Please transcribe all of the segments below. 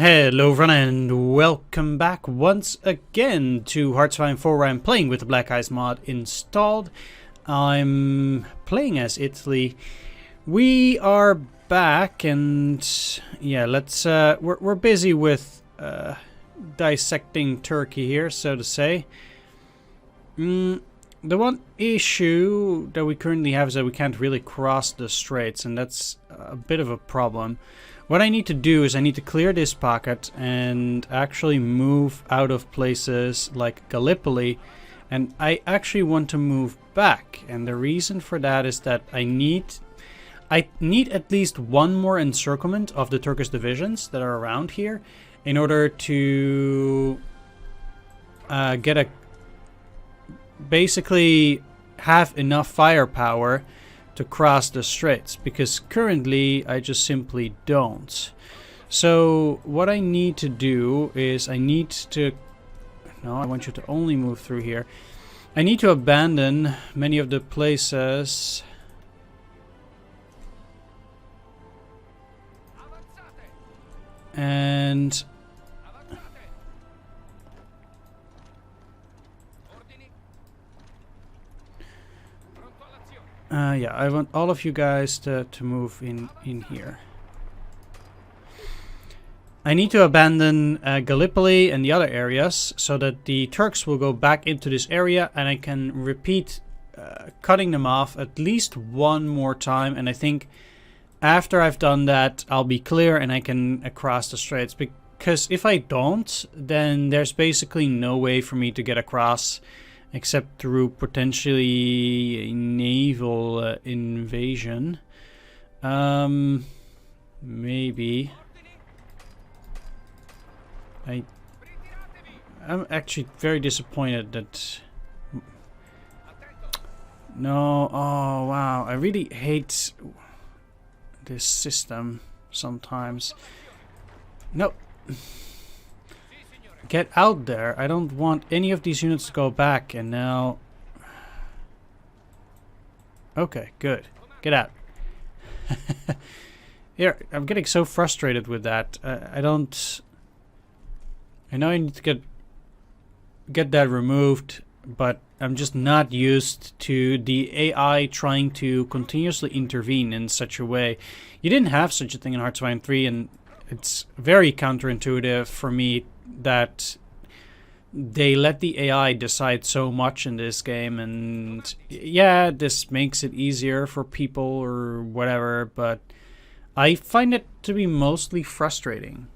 Hello everyone and welcome back once again to HOI3 IV, where I'm playing with the Black Ice mod installed. I'm playing as Italy. We are back and yeah, let's we're busy with dissecting Turkey here, so to say. The one issue that we currently have is that we can't really cross the straits, and that's a bit of a problem. What I need to do is I need to clear this pocket and actually move out of places like Gallipoli, and I actually want to move back, and the reason for that is that I need at least one more encirclement of the Turkish divisions that are around here in order to basically have enough firepower to cross the straits, because currently I just simply don't. So what I need to do is I want you to only move through here. I need to abandon many of the places and yeah, I want all of you guys to move in here. I need to abandon Gallipoli and the other areas so that the Turks will go back into this area, and I can repeat cutting them off at least one more time, and I think after I've done that I'll be clear and I can cross the straits, because if I don't, then there's basically no way for me to get across except through potentially a naval invasion. Maybe. I'm actually very disappointed that... No, oh wow, I really hate this system sometimes. Nope. Get out there. I don't want any of these units to go back, and now... Okay, good. Get out. Here, I'm getting so frustrated with that. I know I need to get that removed, but I'm just not used to the AI trying to continuously intervene in such a way. You didn't have such a thing in HOI3 III, and it's very counterintuitive for me that they let the AI decide so much in this game. And yeah, this makes it easier for people or whatever, but I find it to be mostly frustrating.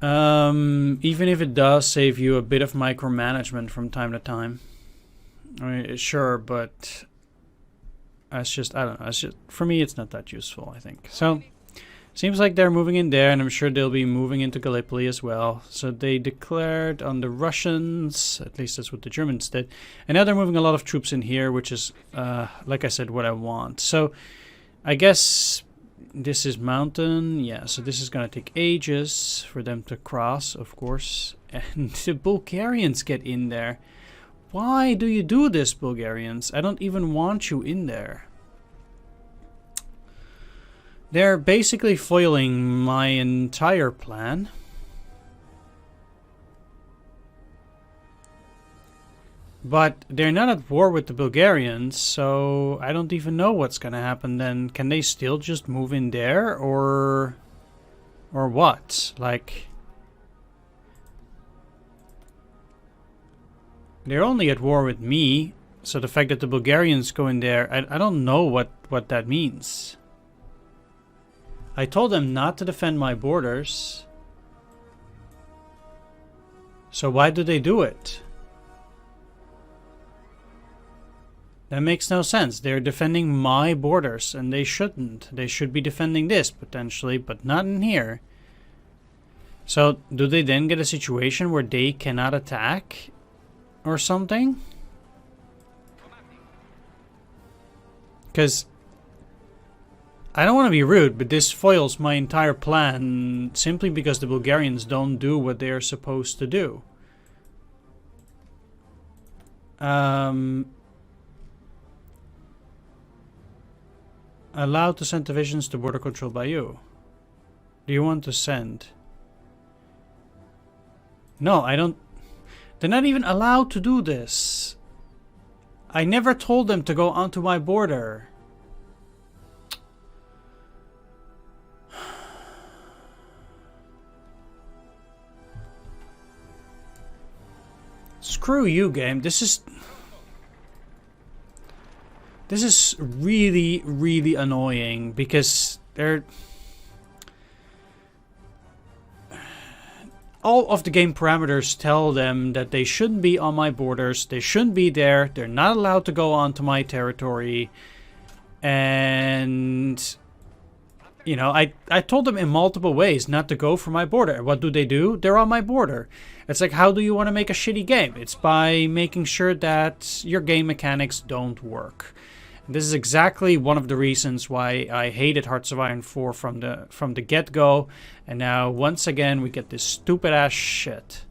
Even if it does save you a bit of micromanagement from time to time. I mean, sure, but that's just, I don't know, it's just, for me it's not that useful, I think. So seems like they're moving in there, and I'm sure they'll be moving into Gallipoli as well. So they declared on the Russians, at least that's what the Germans did. And now they're moving a lot of troops in here, which is, like I said, what I want. So I guess this is mountain. Yeah, so this is going to take ages for them to cross, of course. And the Bulgarians get in there. Why do you do this, Bulgarians? I don't even want you in there. They're basically foiling my entire plan. But they're not at war with the Bulgarians, so I don't even know what's gonna happen then. Can they still just move in there, or what? Like, they're only at war with me, so the fact that the Bulgarians go in there, I don't know what that means. I told them not to defend my borders. So why do they do it? That makes no sense. They're defending my borders, and they shouldn't. They should be defending this, potentially, but not in here. So do they then get a situation where they cannot attack? Or something? Because I don't want to be rude, but this foils my entire plan simply because the Bulgarians don't do what they are supposed to do. Allowed to send divisions to border control by you. do you want to send? No, I don't. They're not even allowed to do this. I never told them to go onto my border. Screw you, game. This is really, really annoying because they're... all of the game parameters tell them that they shouldn't be on my borders. They shouldn't be there. They're not allowed to go onto my territory. And... you know, I told them in multiple ways not to go for my border. What do? They're on my border. It's like, how do you want to make a shitty game? It's by making sure that your game mechanics don't work. And this is exactly one of the reasons why I hated Hearts of Iron 4 from the get-go. And now, once again, we get this stupid-ass shit.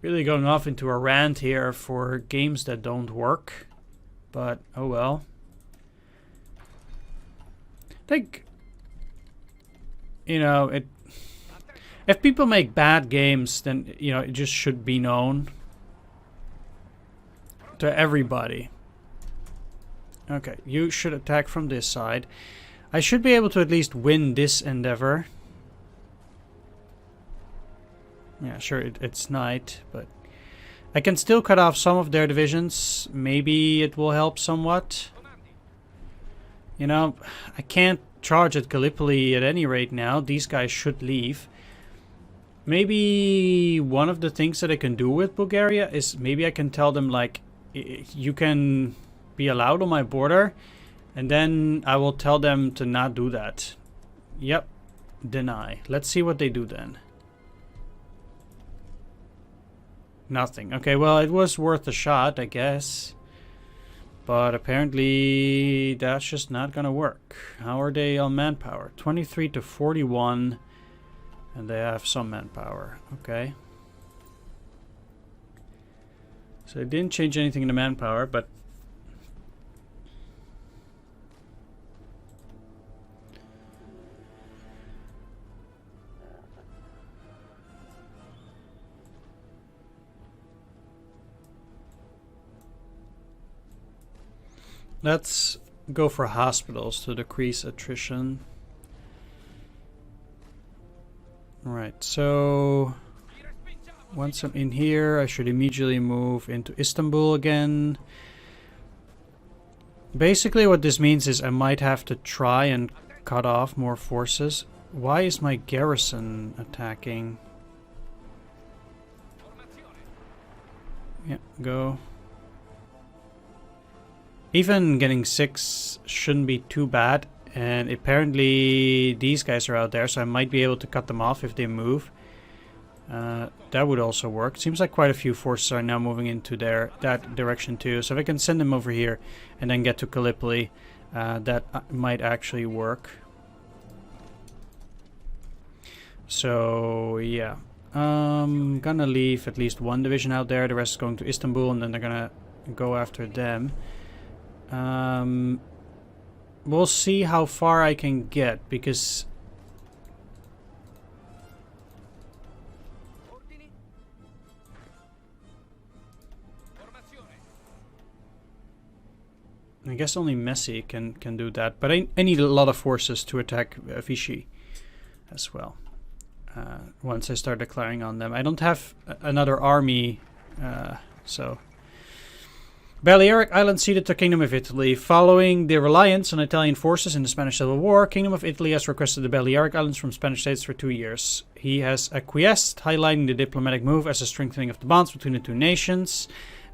Really going off into a rant here for games that don't work. But, oh well. I think, you know, if people make bad games, then, you know, it just should be known to everybody. Okay, you should attack from this side. I should be able to at least win this endeavor. Yeah, sure, it's night, but I can still cut off some of their divisions. Maybe it will help somewhat. You know, I can't charge at Gallipoli at any rate now. These guys should leave. Maybe one of the things that I can do with Bulgaria is maybe I can tell them, like, you can be allowed on my border, and then I will tell them to not do that. Yep, deny. Let's see what they do then. Nothing. Okay, well, it was worth a shot, I guess. But apparently, that's just not gonna work. How are they on manpower? 23 to 41. And they have some manpower. Okay. So it didn't change anything in the manpower, but... let's go for hospitals to decrease attrition. Right, so once I'm in here, I should immediately move into Istanbul again. Basically what this means is I might have to try and cut off more forces. Why is my garrison attacking? Yeah, go. Even getting 6 shouldn't be too bad, and apparently these guys are out there, so I might be able to cut them off if they move. That would also work. Seems like quite a few forces are now moving into that direction too, so if I can send them over here and then get to Gallipoli, that might actually work. So yeah, I'm gonna leave at least one division out there, the rest is going to Istanbul, and then they're gonna go after them. We'll see how far I can get, because I guess only Messi can do that, but I need a lot of forces to attack Vichy as well. Once I start declaring on them, I don't have another army, so. Balearic Islands ceded to Kingdom of Italy. Following the reliance on Italian forces in the Spanish Civil War, Kingdom of Italy has requested the Balearic Islands from Spanish states for 2 years. He has acquiesced, highlighting the diplomatic move as a strengthening of the bonds between the two nations.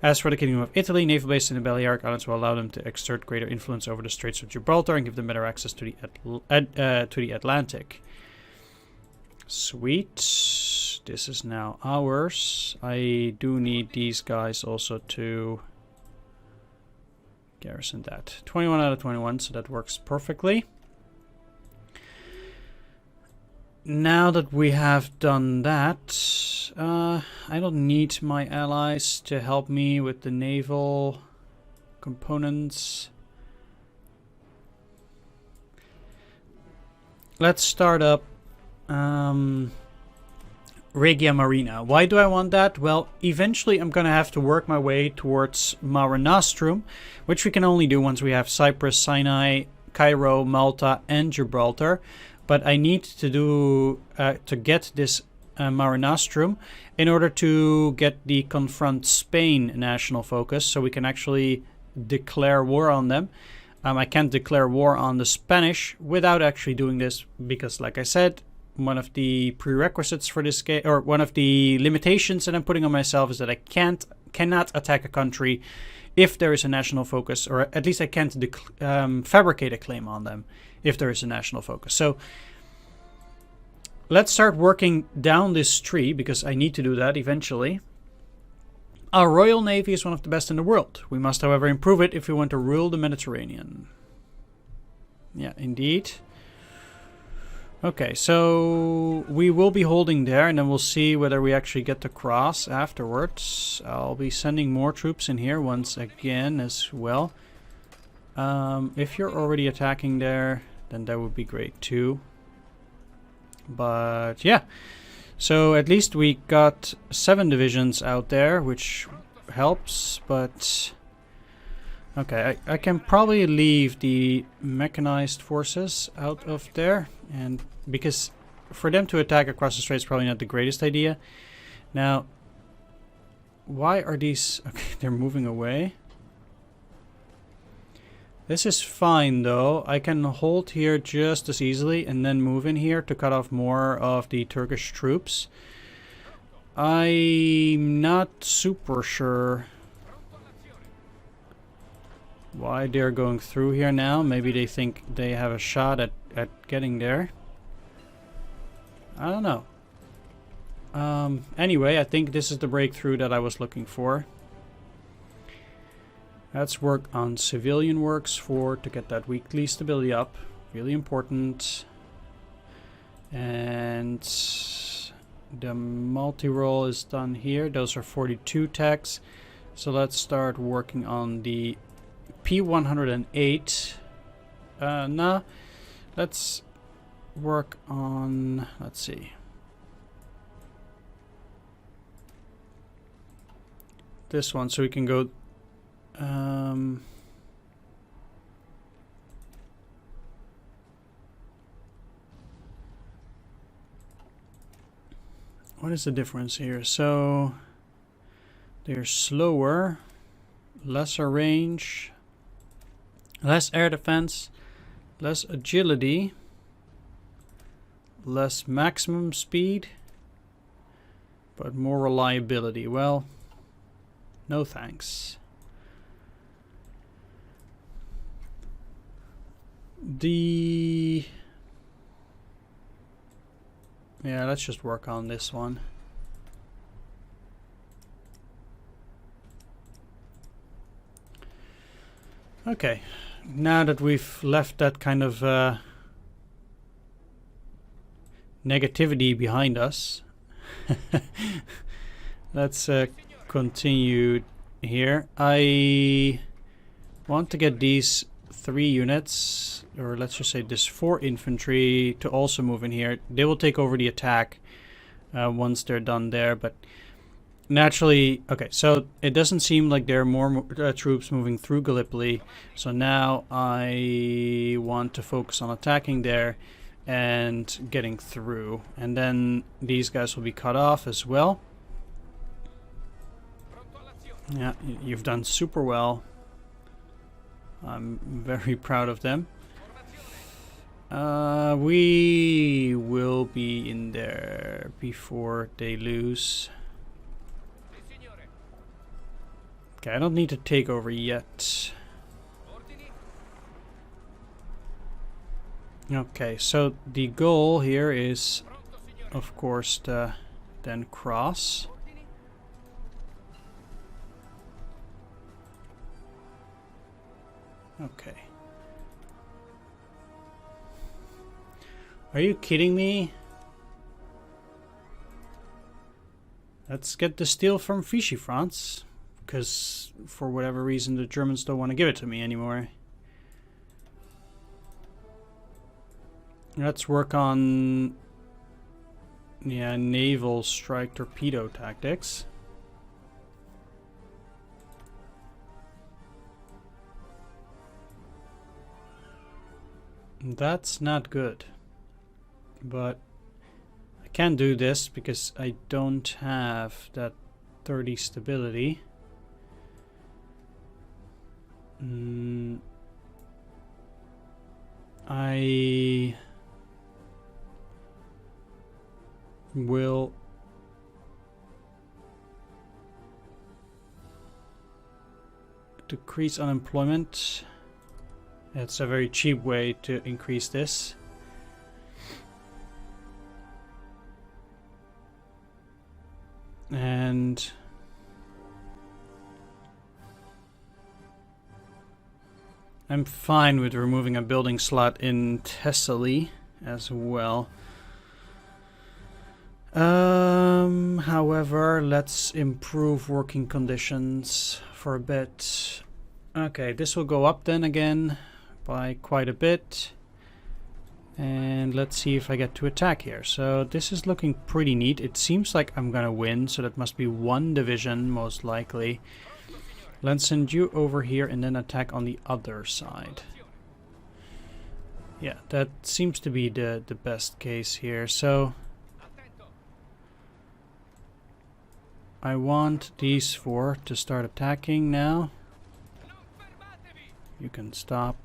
As for the Kingdom of Italy, naval base in the Balearic Islands will allow them to exert greater influence over the Straits of Gibraltar and give them better access to the Atlantic. Sweet. This is now ours. I do need these guys also to garrison that. 21 out of 21, so that works perfectly. now that we have done that, I don't need my allies to help me with the naval components. Let's start up Regia Marina. Why do I want that? Well, eventually I'm going to have to work my way towards Mare Nostrum, which we can only do once we have Cyprus, Sinai, Cairo, Malta, and Gibraltar. But I need to do to get this Mare Nostrum in order to get the Confront Spain national focus, so we can actually declare war on them. I can't declare war on the Spanish without actually doing this because, like I said, one of the prerequisites for this game, or one of the limitations that I'm putting on myself, is that I cannot attack a country if there is a national focus, or at least I can't fabricate a claim on them if there is a national focus. So let's start working down this tree because I need to do that eventually. Our Royal Navy is one of the best in the world. We must, however, improve it if we want to rule the Mediterranean. Yeah, indeed. Okay, so we will be holding there, and then we'll see whether we actually get to cross afterwards. I'll be sending more troops in here once again as well. If you're already attacking there, then that would be great too. But yeah. So at least we got 7 divisions out there, which helps, but okay, I can probably leave the mechanized forces out of there, and because for them to attack across the strait is probably not the greatest idea. Now, why are these... Okay, they're moving away. This is fine though. I can hold here just as easily and then move in here to cut off more of the Turkish troops. I'm not super sure why they're going through here now. Maybe they think they have a shot at getting there. I don't know. Anyway, I think this is the breakthrough that I was looking for. Let's work on civilian works to get that weekly stability up. Really important. And the multi-roll is done here. Those are 42 techs. So let's start working on the P108. No, let's work on, let's see. This one, so we can go what is the difference here? So they're slower, lesser range, less air defense, less agility, less maximum speed, but more reliability. Well, no thanks. Yeah, let's just work on this one. Okay, now that we've left that kind of negativity behind us, let's continue here. I want to get these 3 units, or let's just say this 4 infantry, to also move in here. They will take over the attack once they're done there, but naturally, okay, so it doesn't seem like there are more troops moving through Gallipoli, so now I want to focus on attacking there and getting through, and then these guys will be cut off as well. Yeah, you've done super well. I'm very proud of them. We will be in there before they lose. Okay, I don't need to take over yet. Okay, so the goal here is, of course, to then cross. Okay. Are you kidding me? Let's get the steel from Vichy France, because for whatever reason the Germans don't want to give it to me anymore. Let's work on, yeah, naval strike torpedo tactics. That's not good, but I can't do this because I don't have that 30 stability. I will decrease unemployment. It's a very cheap way to increase this. And I'm fine with removing a building slot in Thessaly as well. However, let's improve working conditions for a bit. Okay, this will go up then again by quite a bit. And let's see if I get to attack here. So this is looking pretty neat. It seems like I'm gonna win, so that must be one division most likely. Let's send you over here and then attack on the other side. Yeah, that seems to be the best case here. So I want these four to start attacking now. You can stop.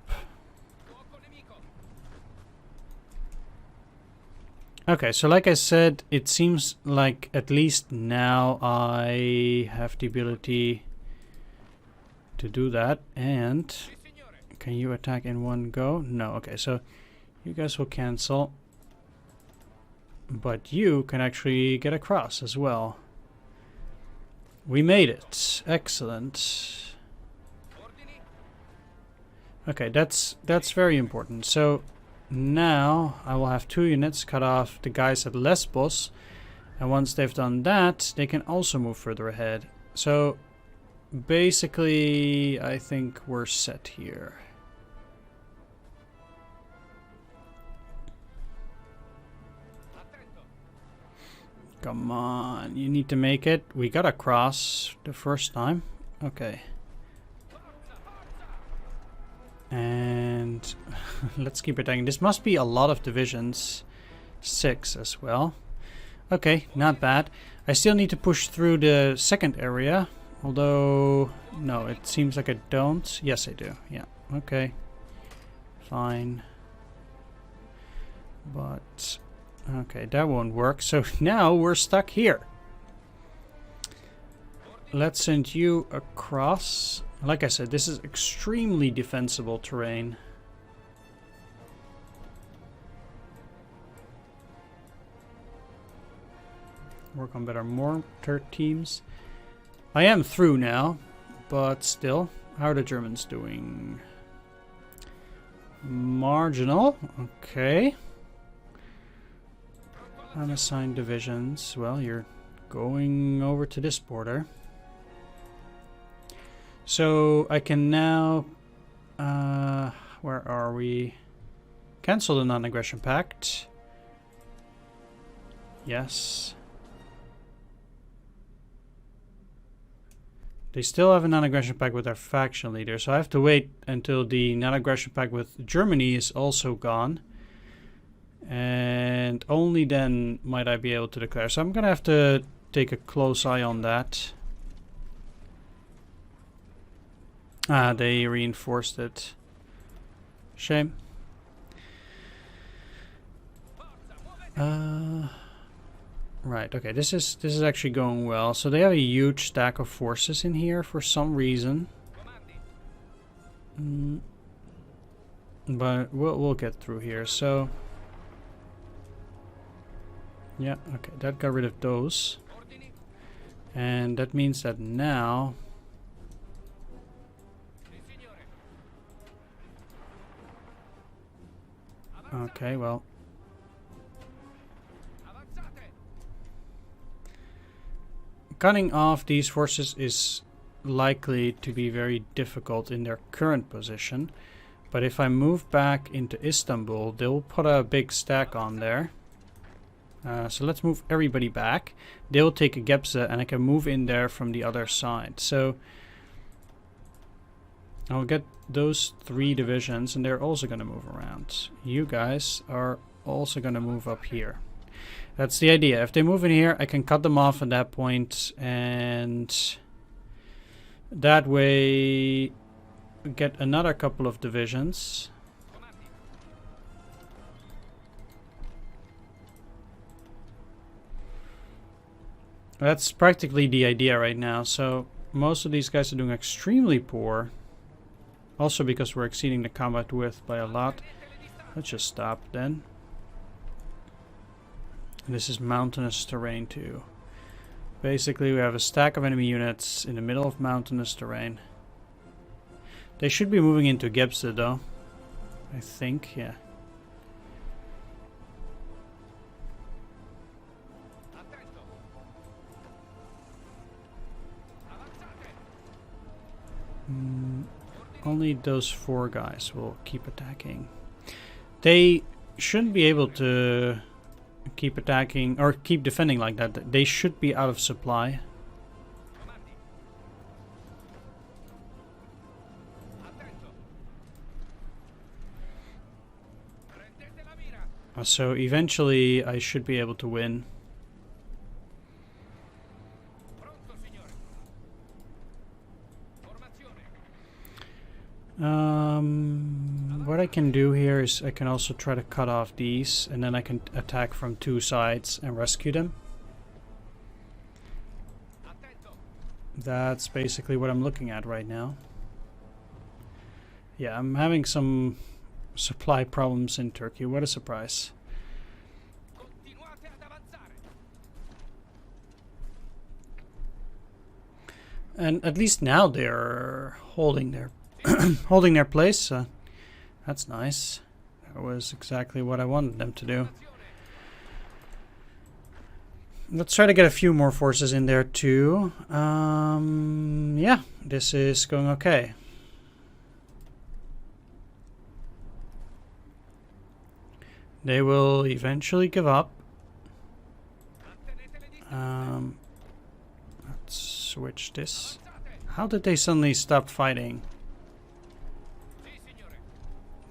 Okay, so like I said, it seems like at least now I have the ability to do that. And can you attack in one go? No. Okay, so you guys will cancel, but you can actually get across as well. We made it. Excellent. Okay, that's very important. So now I will have 2 units cut off the guys at Lesbos, and once they've done that, they can also move further ahead. So basically, I think we're set here. Come on, you need to make it. We got across the first time. Okay. And let's keep attacking. This must be a lot of divisions. 6 as well. Okay, not bad. I still need to push through the second area. Although, no, it seems like I don't. Yes, I do. Yeah, okay. Fine. But, okay, that won't work. So now we're stuck here. Let's send you across. Like I said, this is extremely defensible terrain. Work on better mortar teams. I am through now, but still, how are the Germans doing? Marginal, okay. Unassigned divisions. Well, you're going over to this border. So I can now, where are we? Cancel the non-aggression pact. Yes. They still have a non-aggression pact with their faction leader, so I have to wait until the non-aggression pact with Germany is also gone. And only then might I be able to declare. So I'm gonna have to take a close eye on that. Ah, they reinforced it. Shame. Right, okay, this is actually going well. So they have a huge stack of forces in here for some reason. But we'll get through here. So yeah, okay, that got rid of those. And that means that now okay, well, cutting off these forces is likely to be very difficult in their current position. But if I move back into Istanbul, they'll put a big stack on there. So let's move everybody back. They'll take a Gebze and I can move in there from the other side. So I'll get those 3 divisions and they're also going to move around. You guys are also going to move up here. That's the idea. If they move in here, I can cut them off at that point, and that way get another couple of divisions. That's practically the idea right now. So most of these guys are doing extremely poor. Also because we're exceeding the combat width by a lot. Let's just stop then. This is mountainous terrain too. Basically we have a stack of enemy units in the middle of mountainous terrain. They should be moving into Gebze though. I think, yeah. Only those 4 guys will keep attacking. They shouldn't be able to keep attacking or keep defending like that. They should be out of supply. So eventually I should be able to win. What I can do here is I can also try to cut off these, and then I can attack from 2 sides and rescue them. That's basically what I'm looking at right now. Yeah, I'm having some supply problems in Turkey. What a surprise. And at least now they're holding their holding their place. That's nice. That was exactly what I wanted them to do. Let's try to get a few more forces in there too. Yeah, this is going okay. They will eventually give up. Let's switch this. How did they suddenly stop fighting?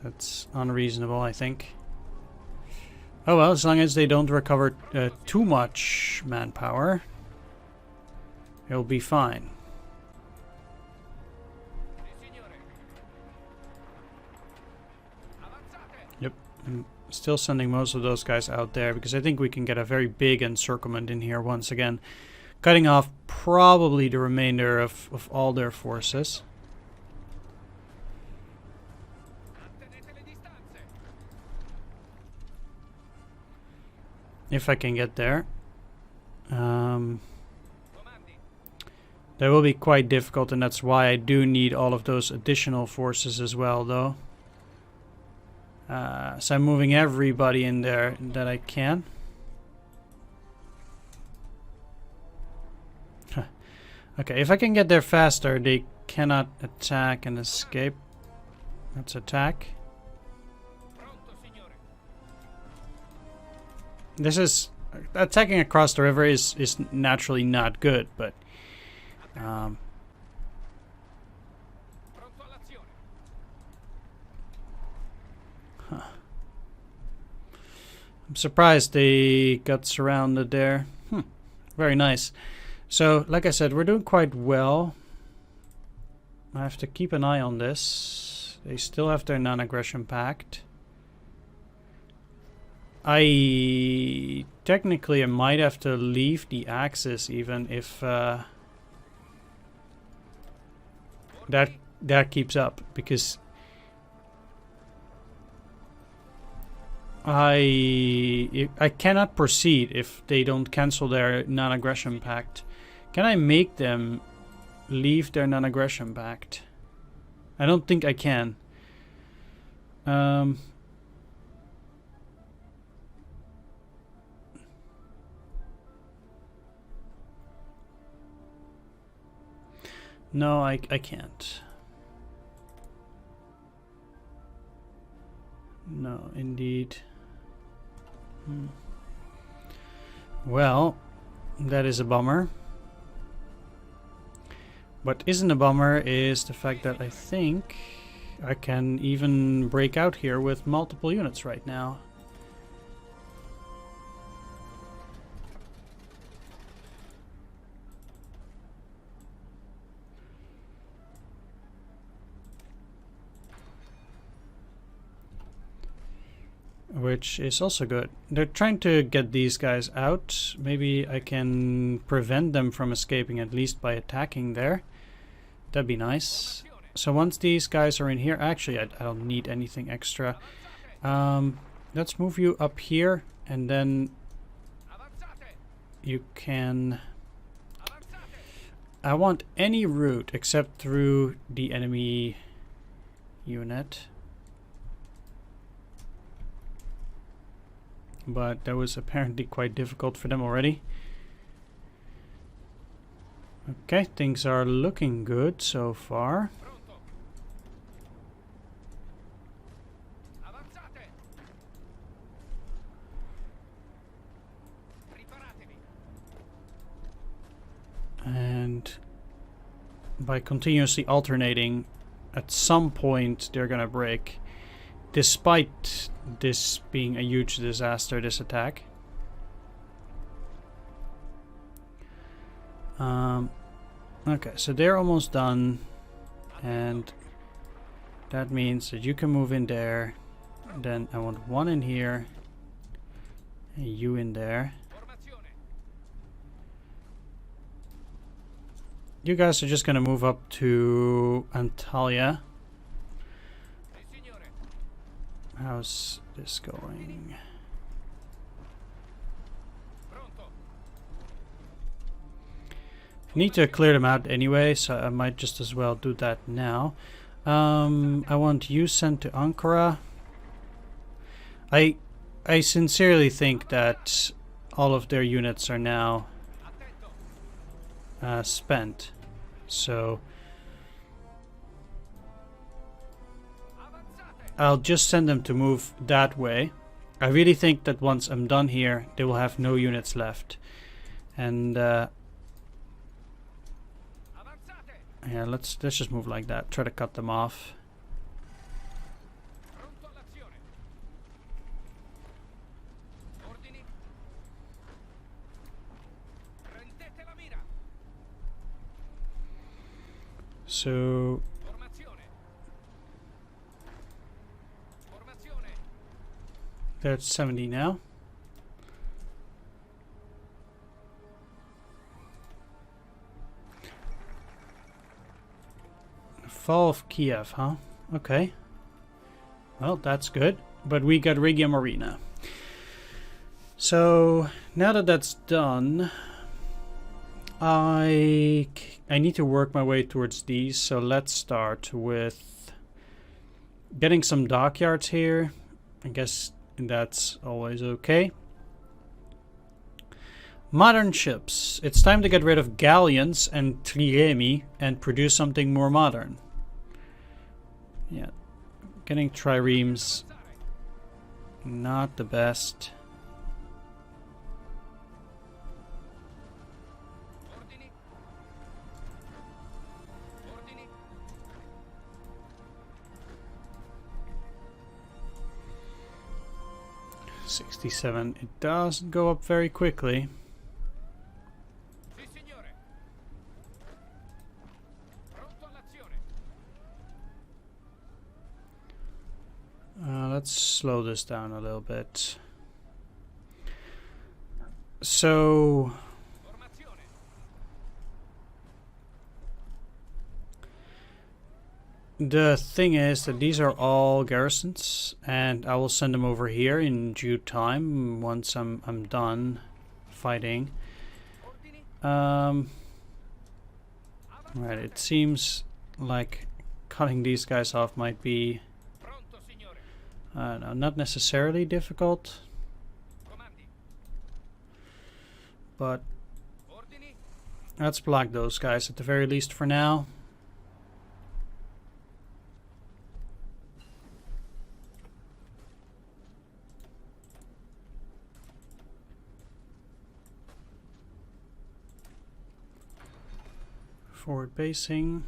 That's unreasonable, I think. Oh well, as long as they don't recover too much manpower, it'll be fine. Yep, I'm still sending most of those guys out there because I think we can get a very big encirclement in here once again. Cutting off probably the remainder of all their forces. If I can get there. That will be quite difficult, and that's why I do need all of those additional forces as well, though. So I'm moving everybody in there that I can. Okay, if I can get there faster, they cannot attack and escape. Let's attack. This is attacking across the river is naturally not good, but huh. I'm surprised they got surrounded there. Very nice. So, like I said, we're doing quite well. I have to keep an eye on this. They still have their non-aggression pact. Technically I might have to leave the Axis even if that keeps up, because I cannot proceed if they don't cancel their non-aggression pact. Can I make them leave their non-aggression pact? I don't think I can. No, I can't. No, indeed. Well, that is a bummer. What isn't a bummer is the fact that I think I can even break out here with multiple units right now. Which is also good. They're trying to get these guys out. Maybe I can prevent them from escaping at least by attacking there. That'd be nice. So once these guys are in here, actually I don't need anything extra. Let's move you up here and then you can... I want any route except through the enemy unit. But that was apparently quite difficult for them already. Okay, things are looking good so far. And by continuously alternating, at some point they're gonna break. Despite this being a huge disaster, this attack. Okay, so they're almost done. And that means that you can move in there. Then I want one in here. And you in there. You guys are just gonna move up to Antalya. How's this going? Need to clear them out anyway, so I might just as well do that now. I want you sent to Ankara. I sincerely think that all of their units are now spent, so I'll just send them to move that way. I really think that once I'm done here, they will have no units left. And yeah, let's just move like that. Try to cut them off. So they're at 70 now. Fall of Kiev, huh? Okay. Well, that's good. But we got Rigia Marina. So now that that's done, I need to work my way towards these. So let's start with getting some dockyards here. I guess that's always okay. Modern ships. It's time to get rid of galleons and triremi and produce something more modern. Yeah, getting triremes, not the best. $67. It doesn't go up very quickly. Let's slow this down a little bit. So the thing is that these are all garrisons, and I will send them over here in due time once I'm done fighting. Right, it seems like cutting these guys off might be I don't know, not necessarily difficult, but let's block those guys at the very least for now. Forward basing.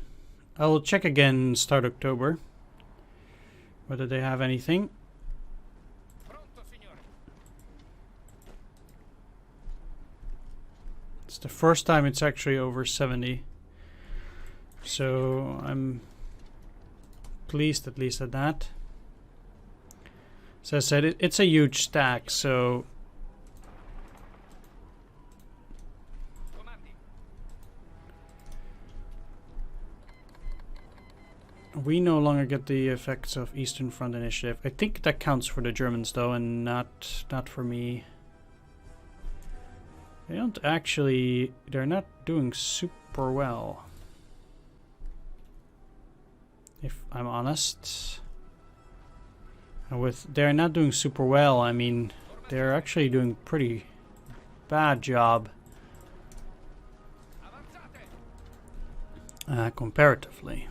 I will check again start October whether they have anything. It's the first time it's actually over 70. So I'm pleased at least at that. As I said, it's a huge stack, so we no longer get the effects of Eastern Front Initiative. I think that counts for the Germans though, and not for me. They don't actually, they're not doing super well, if I'm honest. And with they're not doing super well, I mean, they're actually doing pretty bad job comparatively.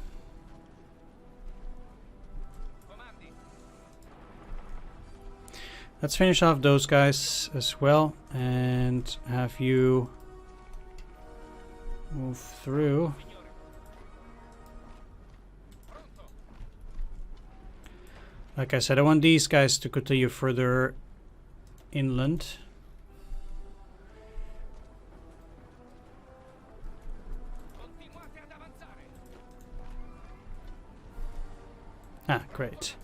Let's finish off those guys as well and have you move through. Like I said, I want these guys to continue further inland. Ah, great.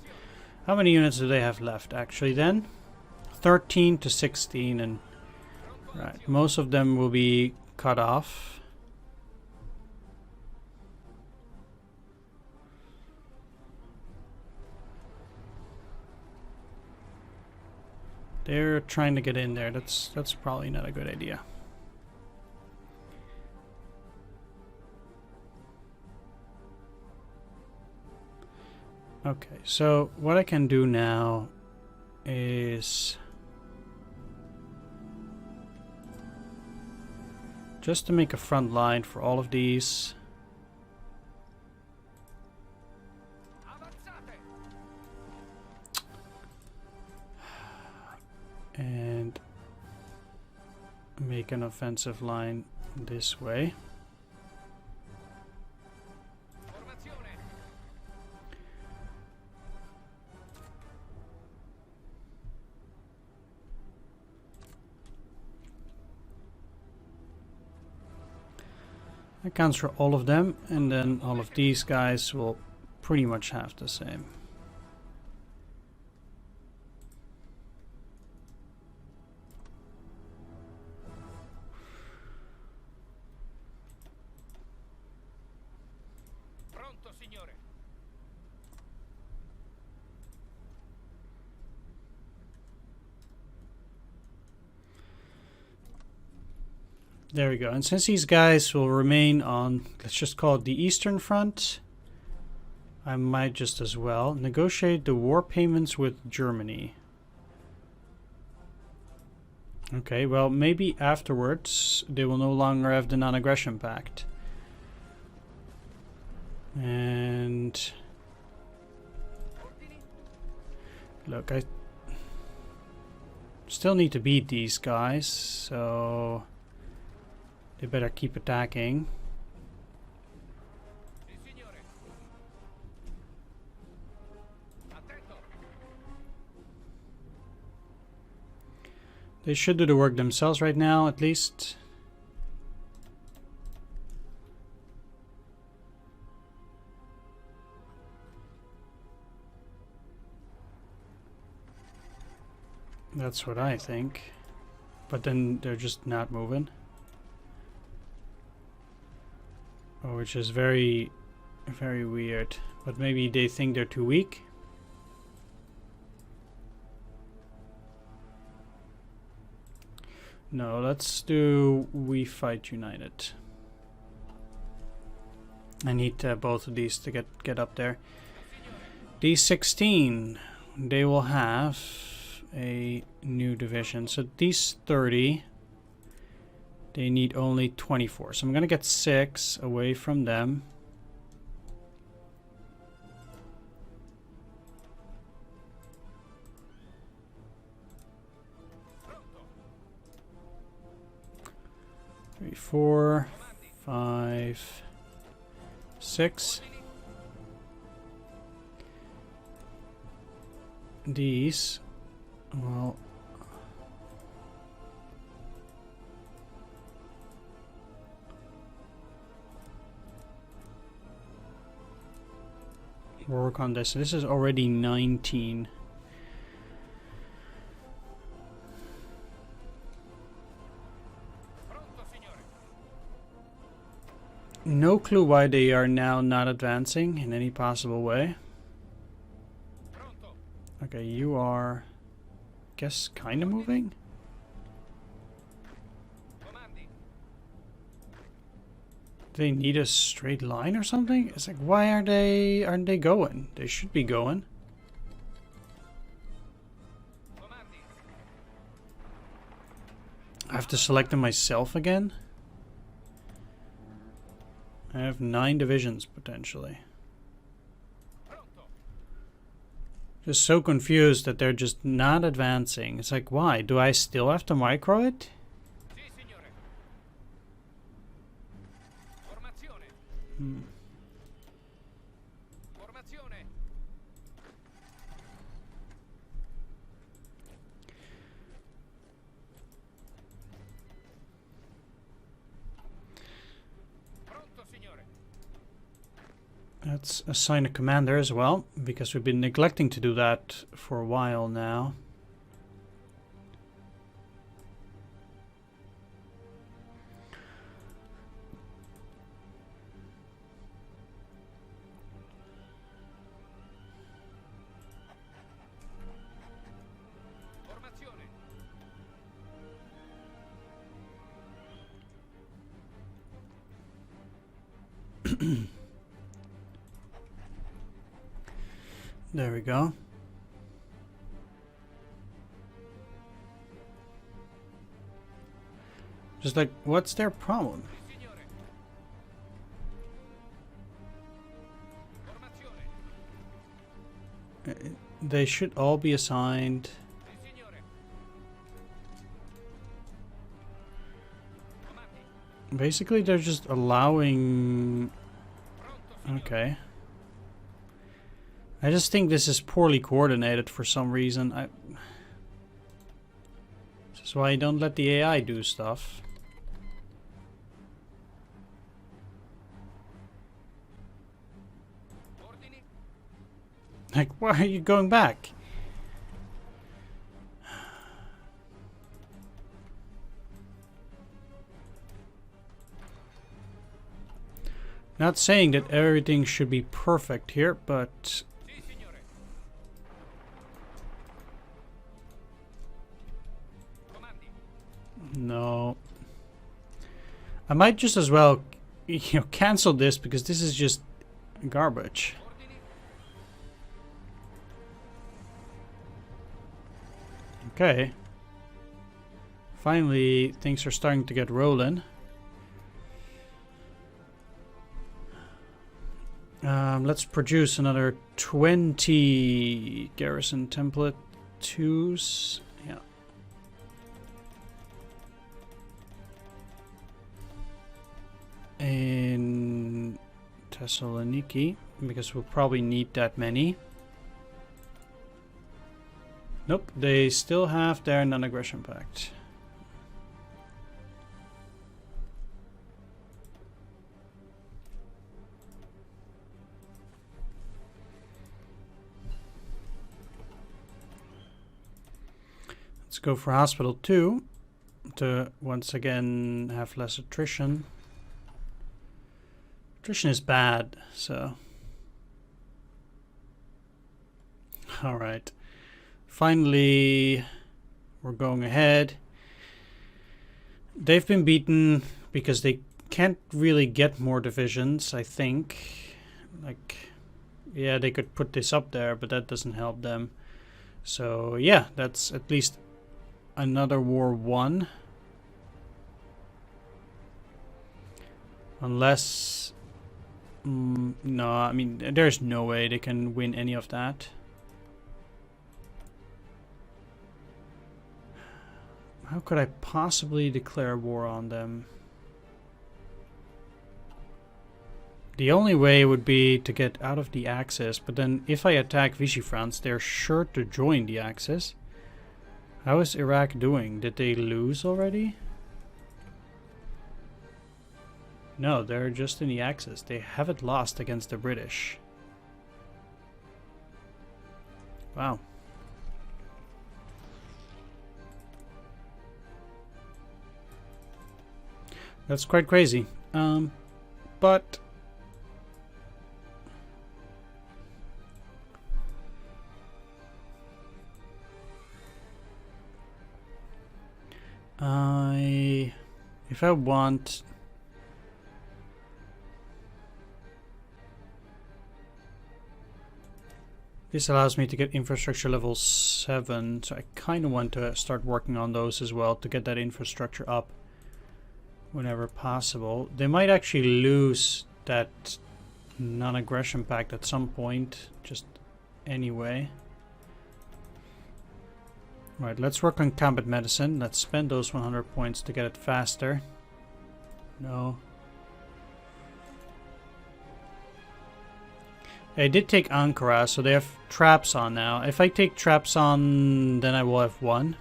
How many units do they have left actually then? 13 to 16, and right, most of them will be cut off. They're trying to get in there. That's probably not a good idea. Okay, so what I can do now is just to make a front line for all of these. And make an offensive line this way. That counts for all of them, and then all of these guys will pretty much have the same. There we go. And since these guys will remain on, let's just call it the Eastern Front, I might just as well negotiate the war payments with Germany. Okay, well, maybe afterwards they will no longer have the non-aggression pact. And look, I still need to beat these guys, so they better keep attacking. They should do the work themselves right now, at least. That's what I think. But then they're just not moving. Oh, which is very, very weird. But maybe they think they're too weak. No, let's do We Fight United. I need both of these to get up there. These 16, they will have a new division. So these 30, they need only 24. So I'm gonna get 6 away from them. Three, 4, 5, 6. These, well, work on this. This is already 19. No clue why they are now not advancing in any possible way. Okay, you are, guess, kind of moving? Do they need a straight line or something? It's like, why aren't they going? They should be going. I have to select them myself again? I have 9 divisions, potentially. Just so confused that they're just not advancing. It's like, why? Do I still have to micro it? Let's assign a commander as well, because we've been neglecting to do that for a while now. There we go. Just like, what's their problem? They should all be assigned. Basically, they're just allowing... Okay. I just think this is poorly coordinated for some reason. This is why I don't let the AI do stuff. Like, why are you going back? Not saying that everything should be perfect here, but... No. I might just as well, cancel this, because this is just garbage. Okay. Finally, things are starting to get rolling. Let's produce another 20 garrison template 2s. Yeah. In Thessaloniki, because we'll probably need that many. Nope, they still have their non-aggression pact. Let's go for Hospital 2 to once again have less attrition. Attrition is bad, so... Alright. Finally, we're going ahead. They've been beaten because they can't really get more divisions, I think. Like, yeah, they could put this up there, but that doesn't help them. So, yeah, that's at least another war won. Unless... no, I mean, there's no way they can win any of that. How could I possibly declare war on them? The only way would be to get out of the Axis, but then if I attack Vichy France, they're sure to join the Axis. How is Iraq doing? Did they lose already? No, they're just in the Axis. They haven't lost against the British. Wow. That's quite crazy. But if I want, this allows me to get infrastructure level 7, so I kind of want to start working on those as well to get that infrastructure up whenever possible. They might actually lose that non-aggression pact at some point, just anyway. Right, let's work on combat medicine. Let's spend those 100 points to get it faster. No. I did take Ankara, so they have traps on now. If I take traps on, then I will have 1.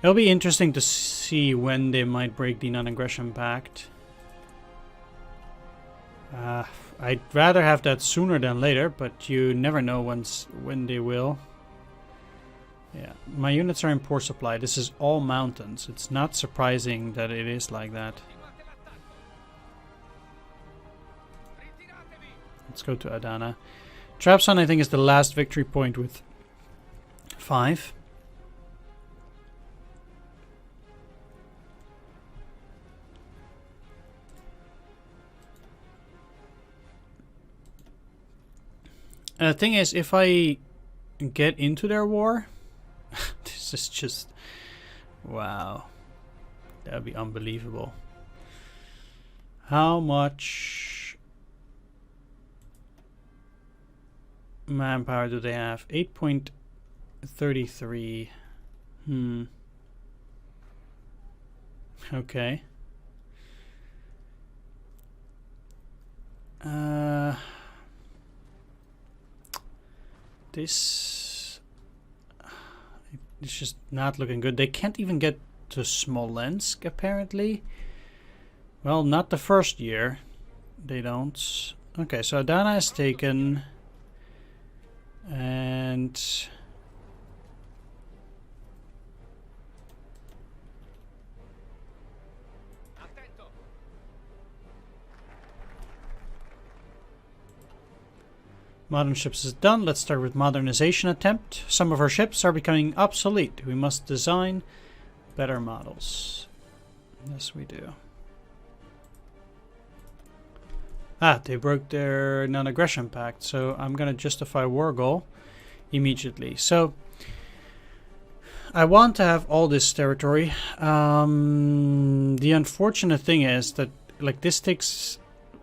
It'll be interesting to see when they might break the non-aggression pact. I'd rather have that sooner than later, but you never know when they will. Yeah, my units are in poor supply. This is all mountains. It's not surprising that it is like that. Let's go to Adana. Trabzon, I think, is the last victory point with 5. The thing is, if I get into their war, this is just, wow, that would be unbelievable. How much manpower do they have? 8.33. Okay. This it's just not looking good. They can't even get to Smolensk, apparently. Well, not the first year. They don't. Okay, so Adana is taken. And modern ships is done. Let's start with modernization attempt. Some of our ships are becoming obsolete. We must design better models. Yes, we do. Ah, they broke their non-aggression pact, so I'm gonna justify war goal immediately. So I want to have all this territory. The unfortunate thing is that, like, this takes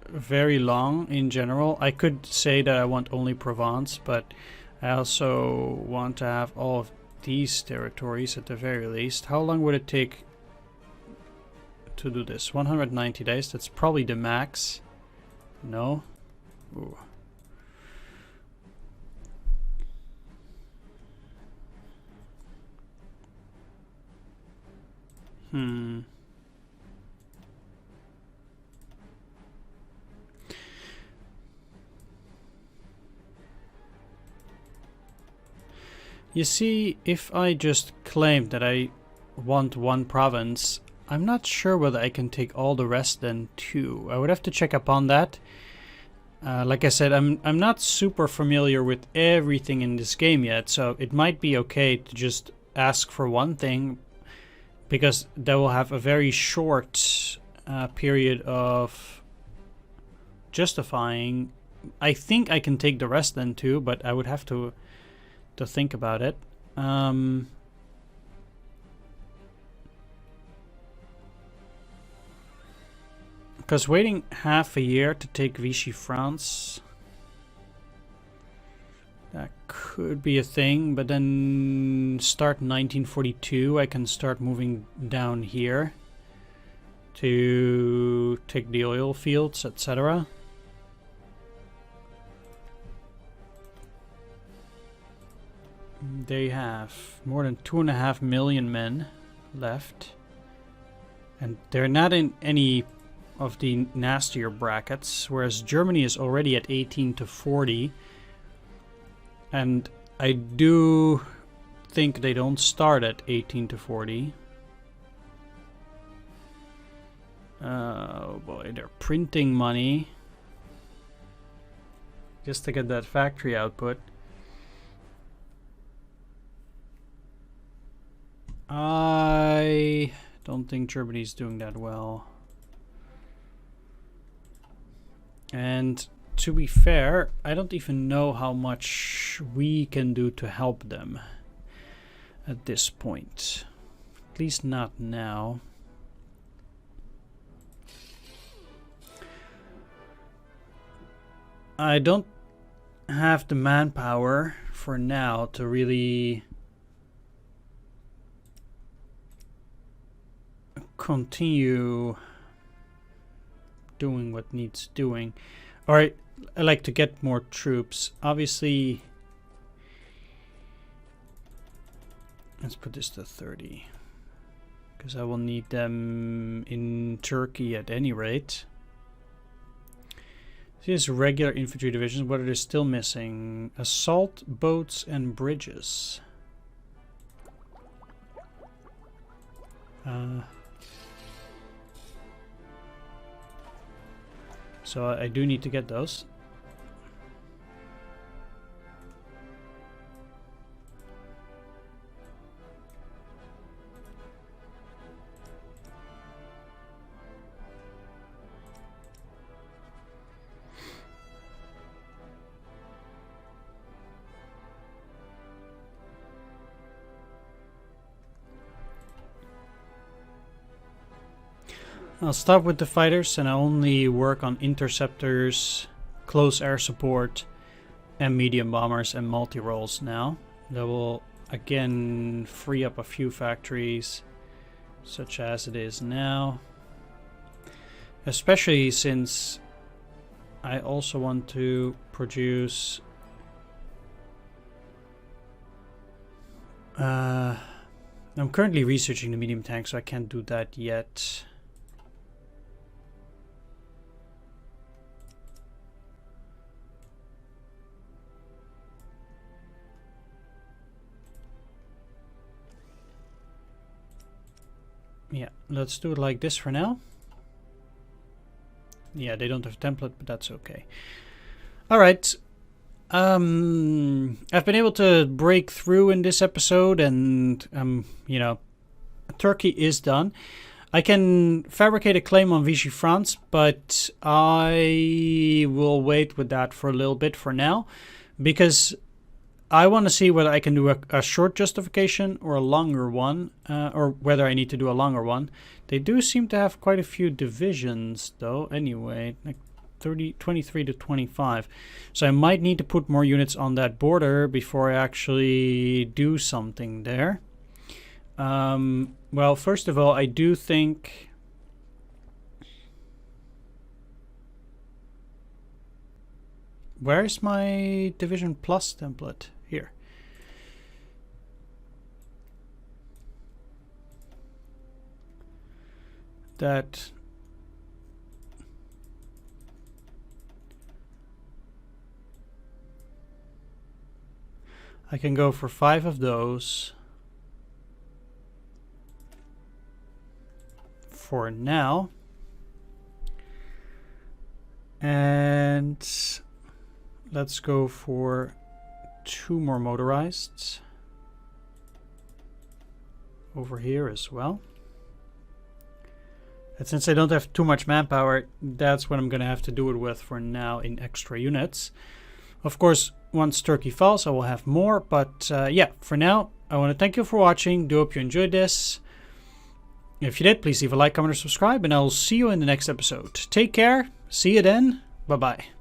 very long in general. I could say that I want only Provence, but I also want to have all of these territories at the very least. How long would it take to do this? 190 days. That's probably the max. No? Ooh. You see, if I just claim that I want one province, I'm not sure whether I can take all the rest then too. I would have to check upon that. Like I said, I'm not super familiar with everything in this game yet, so it might be okay to just ask for one thing, because that will have a very short period of justifying. I think I can take the rest then too, but I would have to think about it. Because waiting half a year to take Vichy France, that could be a thing, but then start 1942, I can start moving down here to take the oil fields, etc. They have more than 2.5 million men left. And they're not in any of the nastier brackets, whereas Germany is already at 18 to 40. And I do think they don't start at 18 to 40. Oh boy, they're printing money just to get that factory output. I don't think Germany's doing that well. And to be fair, I don't even know how much we can do to help them at this point. At least not now. I don't have the manpower for now to really continue doing what needs doing. Alright, I like to get more troops. Obviously, let's put this to 30. Because I will need them in Turkey at any rate. These regular infantry divisions, what are they still missing? Assault, boats, and bridges. So I do need to get those. I'll stop with the fighters and I only work on interceptors, close air support, and medium bombers and multi-rolls now. That will again free up a few factories, such as it is now. Especially since I also want to produce I'm currently researching the medium tank, so I can't do that yet. Yeah, let's do it like this for now. Yeah, they don't have a template, but that's okay. Alright. I've been able to break through in this episode and, you know, Turkey is done. I can fabricate a claim on Vichy France, but I will wait with that for a little bit for now, because I want to see whether I can do a short justification or a longer one, or whether I need to do a longer one. They do seem to have quite a few divisions, though, anyway, like 23 to 25. So I might need to put more units on that border before I actually do something there. Well, first of all, I do think... Where's my Division Plus template? Here. That... I can go for 5 of those. For now. And... let's go for 2 more motorized over here as well. And since I don't have too much manpower, that's what I'm going to have to do it with for now in extra units. Of course, once Turkey falls, I will have more. But yeah, for now, I want to thank you for watching. Do hope you enjoyed this. If you did, please leave a like, comment, or subscribe, and I will see you in the next episode. Take care. See you then. Bye-bye.